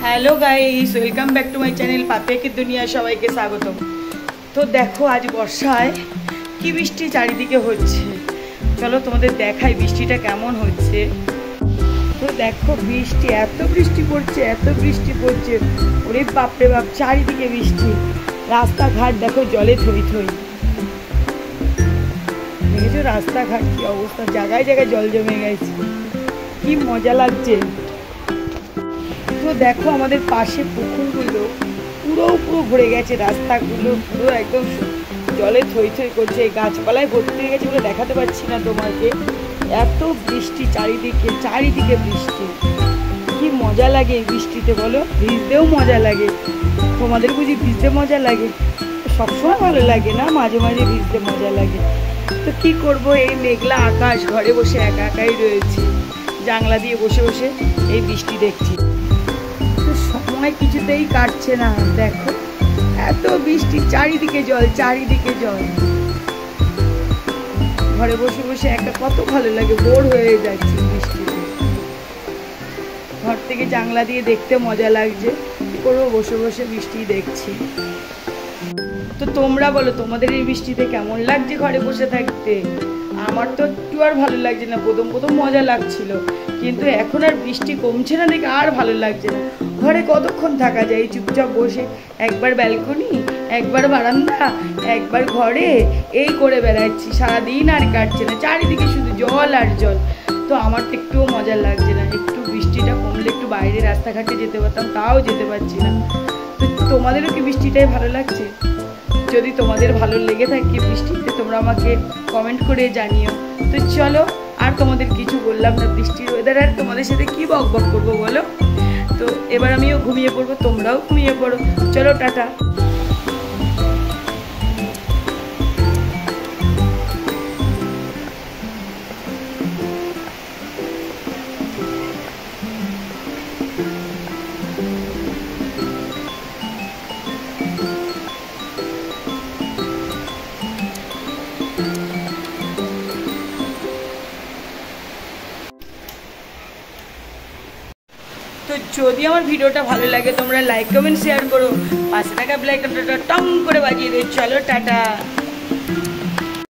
Hello guys, welcome back to my channel Papiya की दुनिया। सबाइके स्वागतम। तो देखो आज बर्षाय कि बृष्टि चारिदिके होच्छे, चलो तुम्हादेर देखाई बृष्टिटा केमन होच्छे। तो देखो बृष्टि एत बृष्टि पड़छे ओरे बाप रे बाप, चारिदिके बृष्टि, रास्ता घाट देखो जले थई थई। देखो रास्ता घाट की अवस्था, जगह जगह जल जमे गेছে, कि मजा लागছে। तो देखो हमारे पाशे पुकुरगुलो पुरो पुरो भरे गेছে, रास्तागुलो पुरो एकदम जले थई थई करছে, गाछपालाय भर्ती হয়ে গেছে বলে দেখাতে পারছি না তোমাকে। এত বৃষ্টি চারিদিকে চারিদিকে বৃষ্টি, কি মজা লাগে এই বৃষ্টিতে বলো। ভিজতেও মজা লাগে, তোমাদের বুঝি ভিজতে মজা লাগে? সবসময় ভালো লাগে না, মাঝে মাঝে ভিজতে মজা লাগে। তো কি করব, এই মেঘলা আকাশ, ঘরে বসে একা একাই রয়েছি, জানলা দিয়ে বসে বসে এই বৃষ্টি দেখছি। সময় কিছুতেই কাটছে না, দেখো এত বৃষ্টি, চারিদিকে জল চারিদিকে জল। ঘরে বসে বসে একা কত ভালো লাগে, বোর হয়ে যাচ্ছি বৃষ্টিতে। ঘর থেকে জানলা দিয়ে দেখতে মজা লাগছে, করবো বসে বসে বৃষ্টি দেখছি। তো তোমরা বলো, তোমাদের এই বৃষ্টিতে কেমন লাগছে ঘরে বসে থাকতে? আমার তো একটু আর ভালো লাগছে না, প্রথম প্রথম মজা লাগছিল, কিন্তু এখন আর বৃষ্টি কমছে না দেখে আর ভালো লাগছে না। ঘরে কতক্ষণ থাকা যায় চুপচাপ বসে, একবার ব্যালকনি, একবার বারান্দা, একবার ঘরে, এই করে বেড়াচ্ছি সারাদিন, আর কাটছে না, চারিদিকে শুধু জল আর জল। তো আমার তো একটুও মজা লাগছে না, একটু বৃষ্টিটা কমলে একটু বাইরে রাস্তাঘাটে যেতে পারতাম, তাও যেতে পারছি না। তো তোমাদেরও কি বৃষ্টিটাই ভালো লাগছে? যদি তোমাদের ভালো লেগে থাকে বৃষ্টিতে, তোমরা আমাকে কমেন্ট করে জানিও। তো চলো, আর তোমাদের কিছু বললাম না, বৃষ্টির ওয়েদার আর তোমাদের সাথে কি বক বক করবো বলো। তো এবার আমিও ঘুমিয়ে পড়বো, তোমরাও ঘুমিয়ে পড়ো। চলো টাটা। তো যদি আমার ভিডিওটা ভালো লাগে তোমরা লাইক কমেন্ট শেয়ার করো, পাশে থাকা বেল আইকনটা টং করে বাজিয়ে দিও। চলো টাটা।